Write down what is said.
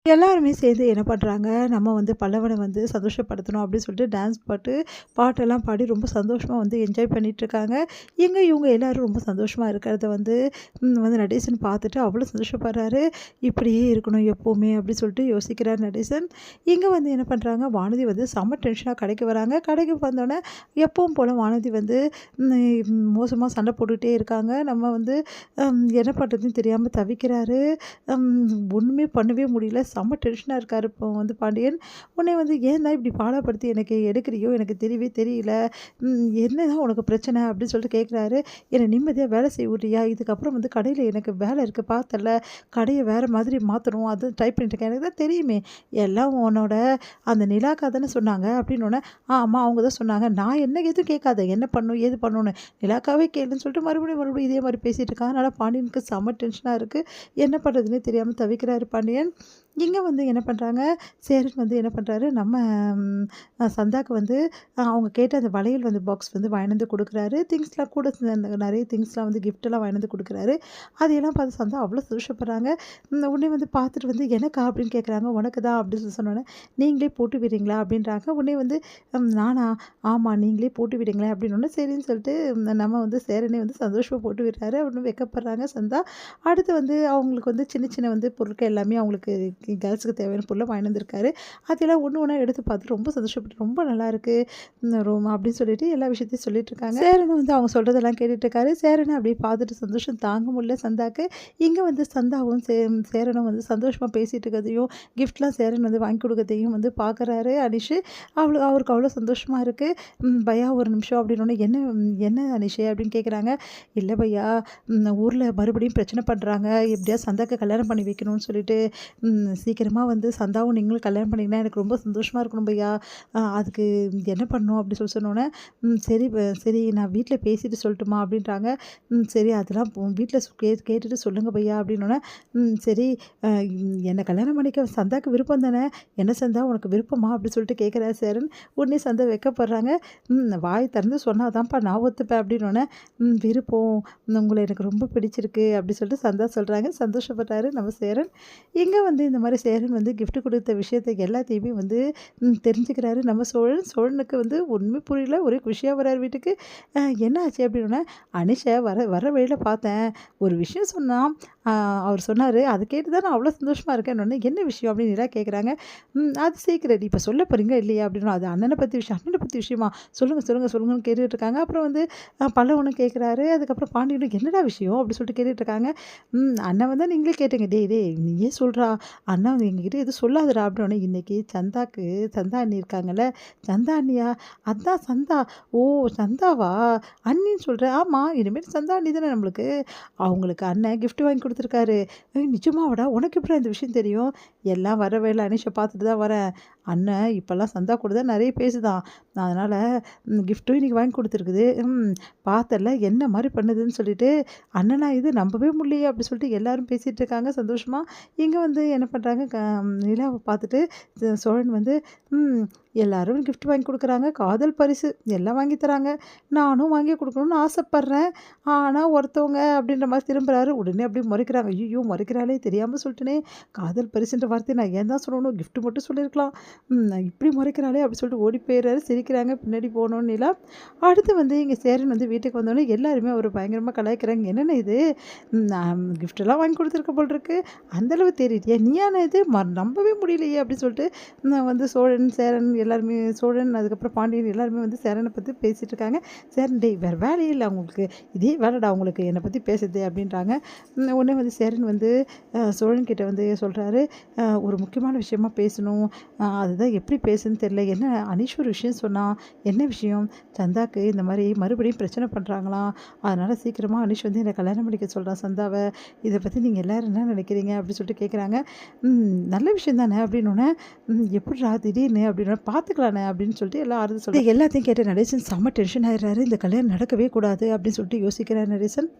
எல்லாருமே சேர்ந்து என்ன பண்ணுறாங்க, நம்ம வந்து பல்லவன வந்து சந்தோஷப்படுத்தணும் அப்படின்னு சொல்லிட்டு டான்ஸ் பாட்டெல்லாம் பாடி ரொம்ப சந்தோஷமா வந்து என்ஜாய் பண்ணிட்டுருக்காங்க. இவங்க எல்லாரும் ரொம்ப சந்தோஷமா இருக்கிறத வந்து நடேசன் பார்த்துட்டு அவ்வளோ சந்தோஷப்படுறாரு. இப்படியே இருக்கணும் எப்போவுமே அப்படின்னு சொல்லிட்டு யோசிக்கிறார் நடேசன். இங்க வந்து என்ன பண்ணுறாங்க, வானதி வந்து செம்ம டென்ஷனா கடைக்கு வராங்க. கடைக்கு வந்தோனே எப்பவும் போல வானதி வந்து மோசமா சண்டை போட்டுக்கிட்டே இருக்காங்க. நம்ம வந்து என்ன பண்ணுறதுன்னு தெரியாம தவிக்கிறாரு. ம் ஒண்ணுமே பண்ணவே முடியல. செம்ம டென்ஷனா இருக்காரு இப்போ வந்து பாண்டியன். உடனே வந்து "ஏன் தான் இப்படி பாடாப்படுத்தி எனக்கு எடுக்கிறியோ எனக்கு தெரியவே தெரியல. என்னதான் உனக்கு பிரச்சனை?" அப்படின்னு சொல்லிட்டு கேட்குறாரு. "என்னை நிம்மதியா வேலை செய்ய விட்றியா? இதுக்கப்புறம் வந்து கடையில எனக்கு வேலை இருக்கு பார்த்தல்ல. கடைய வேற மாதிரி மாத்தணும். அதான் ட்ரை பண்ணிட்டு இருக்கேன். எனக்கு தான் தெரியுமே. எல்லாம் உன்னோட அந்த நிலாக்கா தானே சொன்னாங்க." அப்படின்னோனே, ஆமா அவங்க தான் சொன்னாங்க. நான் என்ன எதுவும் கேட்காத. என்ன பண்ணணும்? ஏது பண்ணணும்னு நிலாக்காவே கேளுன்னு சொல்லிட்டு மறுபடியும் இதே மாரி பேசிட்டு இருக்காங்க. அதனால பாண்டியனுக்கு செம்ம டென்ஷனா இருக்கு. என்ன பண்ணுறதுன்னே தெரியாம தவிக்கிறாரு பாண்டியன். இங்க வந்து என்ன பண்றாங்க, சேரன் வந்து என்ன பண்றாரு, நம்ம சந்தாக்கு வந்து அவங்க கேட்ட அந்த வளையல் வந்து பாக்ஸ் வந்து வாங்கிட்டு வந்து குடுக்குறாரு. திங்ஸ்லாம் கூட நெறைய திங்ஸ்லாம் வந்து கிஃப்ட்லாம் வாங்கிட்டு வந்து குடுக்குறாரு. அதையெல்லாம் பார்த்து சந்தா அவ்வளோ சந்தோஷப்படுறாங்க. உடனே வந்து பார்த்துட்டு வந்து "எனக்கா?" அப்படின்னு கேட்குறாங்க. "உனக்கு தான்" அப்படின்னு சொன்னோனே, "நீங்களே போட்டு விடுறீங்களா?" அப்படின்றாங்க. உடனே வந்து "நானா? ஆமா நீங்களே போட்டு விடுங்களேன்" அப்படின்னோனே, சரின்னு சொல்லிட்டு நம்ம வந்து சேரனே வந்து சந்தோஷமா போட்டு விடுறாரு. உடனே வெட்கப்படுறாங்க சந்தா. அடுத்து வந்து அவங்களுக்கு வந்து சின்ன சின்ன வந்து பொருட்கள் எல்லாமே அவங்களுக்கு கேர்ள்ஸுக்கு தேவையான பொருள வாங்கிட்டு வந்திருக்காரு. அதெல்லாம் ஒண்ணு ஒண்ணா எடுத்து பார்த்துட்டு ரொம்ப சந்தோஷப்பட்டு, "ரொம்ப நல்லாயிருக்கு ரூம்" அப்படின்னு சொல்லிட்டு எல்லா விஷயத்தையும் சொல்லிட்டு இருக்காங்க. சேரனும் வந்து அவங்க சொல்றதெல்லாம் கேட்டுட்டு இருக்காரு. சேரன அப்படியே பார்த்துட்டு சந்தோஷம் தாங்க முடியல சந்தாக்கு. இங்க வந்து சந்தாவும் சேரனும் வந்து சந்தோஷமா பேசிட்டு இருக்கிறதையும், கிஃப்ட்லாம் சேரன் வந்து வாங்கி கொடுக்கறதையும் வந்து பார்க்குறாரு அனிஷு. அவருக்கு அவ்வளோ சந்தோஷமா இருக்கு. "பையா ஒரு நிமிஷம்" அப்படின்னோனே, என்ன அனிஷே?" அப்படின்னு கேட்குறாங்க. "இல்ல பையா, ஊர்ல மறுபடியும் பிரச்சனை பண்றாங்க. எப்படியாவது சந்தாக்கு கல்யாணம் பண்ணி வைக்கணும்னு சொல்லிட்டு, சீக்கிரமா வந்து சந்தாவும் நீங்களும் கல்யாணம் பண்ணீங்கன்னா எனக்கு ரொம்ப சந்தோஷமா இருக்கணும் பையா. அதுக்கு என்ன பண்ணணும்?" அப்படி சொன்னோனே, சரி சரி நான் வீட்ல பேசிட்டு சொல்லட்டுமா?" அப்படின்றாங்க. சரி அதெல்லாம் வீட்ல கேட்டுட்டு சொல்லுங்க பையா" அப்படின்னோனே, சரி என்ன கல்யாணம் பண்ணிக்க சந்தாக்கு விருப்பம் தானே? என்ன சந்தா உனக்கு விருப்பமா?" அப்படி சொல்லிட்டு கேட்குறாரு சேரன். உடனே சந்தா வெட்கப்படுறாங்க. வாய் திறந்து சொன்னா தான்ப்பா நான் ஒத்துப்பேன்" அப்படின்னோனே, விருப்பம் உங்கள எனக்கு ரொம்ப பிடிச்சிருக்கு" அப்படி சொல்லிட்டு சந்தா சொல்றாங்க. சந்தோஷப்படுறாரு நம்ம சேரன். இங்க வந்து இந்த மாரி சேரன் வந்து கிஃப்ட் குடுத்த விஷயத்த எல்லாத்தையுமே வந்து தெரிஞ்சுக்கிறாரு நம்ம சோழன். சோழனுக்கு வந்து ஒண்ணுமே புரியல. ஒரே குஷியா வராரு வீட்டுக்கு. "என்ன ஆச்சு?" அப்படின்னோனே, "அனிஷ வர வர வழியில பார்த்தேன். ஒரு விஷயம் சொன்னா. அ அவர் சொன்னாரு. அத கேட்டு தான் நான் அவ்வளோ சந்தோஷமா இருக்கேன்னோனே, "என்ன விஷயம்?" அப்படின்னு நிலா கேட்குறாங்க. அது சீக்ரெட். இப்ப சொல்ல போறீங்களா இல்லையா?" அப்படின்னா, "அது அண்ணன பத்தி விஷயம்." "அண்ணன பத்தி விஷயமா? சொல்லுங்க, சொல்லுங்க, சொல்லுங்கன்னு" கேட்டுட்டு இருக்காங்க. அப்புறம் வந்து பல்லவனும் கேட்குறாரு. அதுக்கப்புறம் பாண்டியனும், "என்னடா விஷயம்?" அப்படி சொல்லிட்டு கேட்டுட்டு இருக்காங்க. அண்ணன் வந்தா நீங்களே கேட்டுங்க. "டேய் டேய் நீயே சொல்றா. அண்ணா வந்து எங்ககிட்ட எதுவும் சொல்லாதடா" அப்படின்னோனே, இன்னைக்கு சந்தா அண்ணி இருக்காங்கல்ல. சந்தா அண்ணியா? அதான் சந்தா. ஓ! சந்தாவா? அண்ணின்னு சொல்ற? ஆமா. இனிமேல் சந்தா அண்ணி தானே நம்மளுக்கு. அவங்களுக்கு அண்ணன் கிஃப்ட் வாங்கி குடுத்துருக்காரு. ஏய் நிஜமாவாடா? உனக்கு எப்படிடா இந்த விஷயம் தெரியும்? எல்லாம் வர வழியில அனிஷ பார்த்துட்டு தான் வரேன். அண்ணன் இப்பலாம் சந்தா கூட தான் நெறைய பேசுதாம். அதனால கிஃப்ட்டும் இன்னைக்கு வாங்கி குடுத்துருக்குது. பார்த்தல்ல என்ன மாரி பண்ணுதுன்னு சொல்லிட்டு, அண்ணனா இது நம்பவே முடியலையே அப்படி சொல்லிட்டு எல்லாரும் பேசிட்டு இருக்காங்க சந்தோஷமா. இங்க வந்து என்ன பண்றாங்க, நிலாவ பார்த்துட்டு சோழன் வந்து, ம் எல்லாரும் கிஃப்ட் வாங்கி குடுக்குறாங்க. காதல் பரிசு எல்லாம் வாங்கி தராங்க. நானும் வாங்கி குடுக்கணும்னு ஆசைப்படுறேன். ஆனா ஒருத்தவங்க அப்படின்ற மாரி திரும்புறாரு. உடனே அப்படியே முறைக்கிறாங்க. ஐய்யய்யோ! முறைக்கிறாளே தெரியாம சொல்லிட்டேனே. காதல் பரிசுன்ற வார்த்தைய நான் ஏன் தான் சொல்லணும்? கிஃப்ட் மட்டும் சொல்லியிருக்கலாம். இப்படி முறைக்கிறாளே அப்படி சொல்லிட்டு ஓடி போயிறாரு. சிரிக்கிறாங்க பின்னாடி போனோம் நிலா. அடுத்து வந்து இங்க சேரன் வந்து வீட்டுக்கு வந்தோனே எல்லாருமே அவர பயங்கரமா கலாய்க்கிறாங்க. "என்னண்ணே இது? கிஃப்ட்டெல்லாம் வாங்கி குடுத்துருக்க போல இருக்கு. அந்த அளவு தேறிட்டியா? நீயாண்ணே இது? நம்பவே முடியலையே!" அப்படின்னு சொல்லிட்டு நான் வந்து சோழன், சேரன் எல்லாருமே சோழன் அதுக்கப்புறம் பாண்டியன் எல்லாருமே வந்து சேரன பத்தி பேசிட்டு இருக்காங்க. சேரன், "டேய் வேற வேலையே இல்ல அவங்களுக்கு. இதே வேலைடா அவங்களுக்கு என்ன பத்தி பேசுறது" அப்படின்றாங்க. உடனே வந்து சேரன் வந்து சோழன் கிட்ட வந்து சொல்றாரு, "ஒரு முக்கியமான விஷயமா பேசணும். அதுதான் எப்படி பேசுன்னு தெரியல. என்ன அனீஷ் ஒரு விஷயம் சொன்னா. என்ன விஷயம்? சந்தாக்கு இந்த மாரி மறுபடியும் பிரச்சனை பண்றாங்களாம். அதனால சீக்கிரமா அனீஷ் வந்து என்ன கல்யாணம் பண்ணிக்க சொல்றான் சந்தாவ. இத பத்தி நீங்க எல்லாரும் என்ன நினைக்கிறீங்க?" அப்படின்னு சொல்லிட்டு கேட்குறாங்க. நல்ல விஷயம் தானே" அப்படின்னோனே, எப்புட்றா திடீர்னு?" அப்படின்னோனே, "பார்த்துக்கலாண்ணே" அப்படின்னு சொல்லிட்டு எல்லாம் ஆறுதல் சொல்றாங்க. எல்லாத்தையும் கேட்ட நடேசன் செம்ம டென்ஷன் ஆயிடுறாரு. இந்த கல்யாணம் நடக்கவே கூடாது அப்படின்னு சொல்லிட்டு யோசிக்கிறார் நடேசன்.